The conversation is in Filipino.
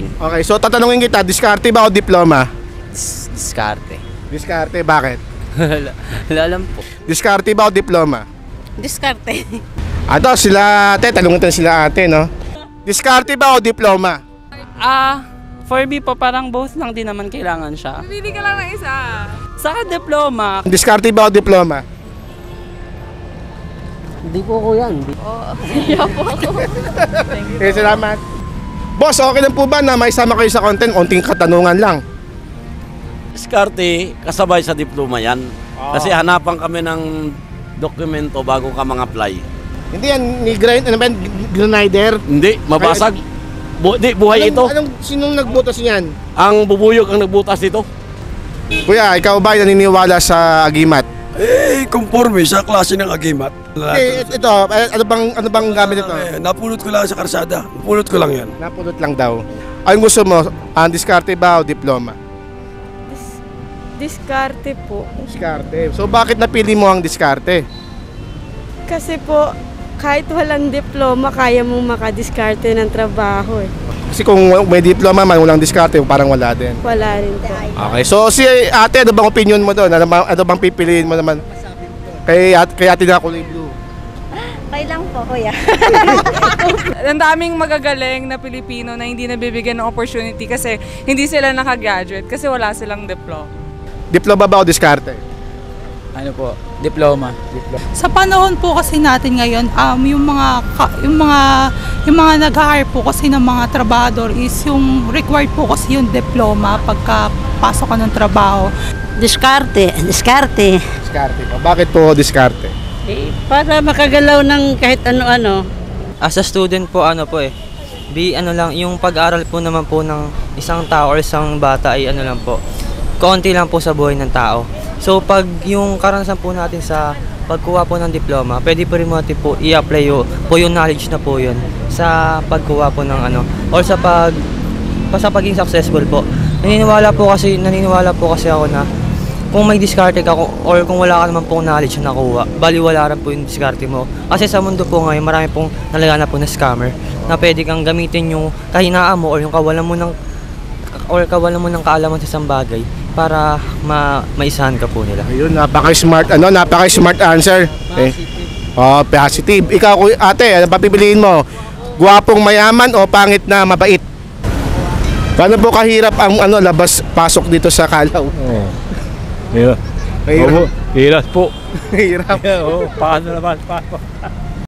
2019. Okay, so tatanungin kita, diskarte ba o diploma? Diskarte. Diskarte, bakit? Wala alam po. Diskarte ba o diploma? Diskarte. Ato, sila ate, tanungin tayo sila ate, no? Diskarte ba o diploma? For me po, parang both lang din naman kailangan siya. Pili ka lang ng isa. Saka diploma. Diskarte ba o diploma? Hindi po ko yan. Okay, salamat. Boss, okay lang po ba na may sama kayo sa content? Konting katanungan lang. Diskarte, kasabay sa diploma yan. Kasi hanapan kami ng dokumento bago ka mag-apply. Hindi yan, ni Granider. Hindi, mabasag. Di, buhay ito. Sinong nagbutas niyan? Ang bubuyog ang nagbutas dito. Kuya, ikaw ba ay naniniwala sa agimat? Conforme sa klase ng agimat. Ito, ano bang gamit ito? Napulot ko lang sa karsada. Napulot ko lang yan. Napulot lang daw. Anong gusto mo? Ang diskarte ba o diploma? Diskarte po. Diskarte. So bakit napili mo ang diskarte? Kasi po, kahit walang diploma, kaya mong makadiskarte ng trabaho eh. Kasi kung may diploma man, walang diskarte, parang wala din. Wala rin po. Okay, so si ate, ano bang opinion mo doon? Ano bang pipiliin mo naman? Kay ate na kulay blue. Okay lang po, kuya. Ang daming magagaling na Pilipino na hindi nabibigyan ng opportunity kasi hindi sila nakagraduate kasi wala silang diploma. Diploma ba o diskarte? Ano po? Diploma. Sa panahon po kasi natin ngayon, yung mga nag-hire po kasi ng mga trabahador is yung required po kasi yung diploma pagka pasok ka ng trabaho. Diskarte. Diskarte po. Bakit po diskarte? Para makagalaw ng kahit ano-ano. As a student po, yung pag-aaral po naman po ng isang tao or isang bata ay konti lang po sa buhay ng tao. So pag yung karanasan po natin sa pagkuha po ng diploma, pwede po rin natin po i-apply yung knowledge na po yun sa pagkuha po ng or sa pagiging successful po. Naniniwala po kasi ako na kung may diskarte ka or kung wala ka naman pong knowledge na nakuha, baliwala rin po yung diskarte mo. Kasi sa mundo po ngayon, marami pong nalaganap po na scammer na pwede kang gamitin yung kahinaan mo or yung kawalan mo ng kaalaman sa isang bagay para maisahan ka po nila. Ayun, napaka-smart answer. Positive. Ikaw, ate, ano papipiliin mo? Gwapong mayaman o pangit na mabait? Paano po kahirap ang labas-pasok dito sa Calao? Hirap po. Hirap. Paano naman?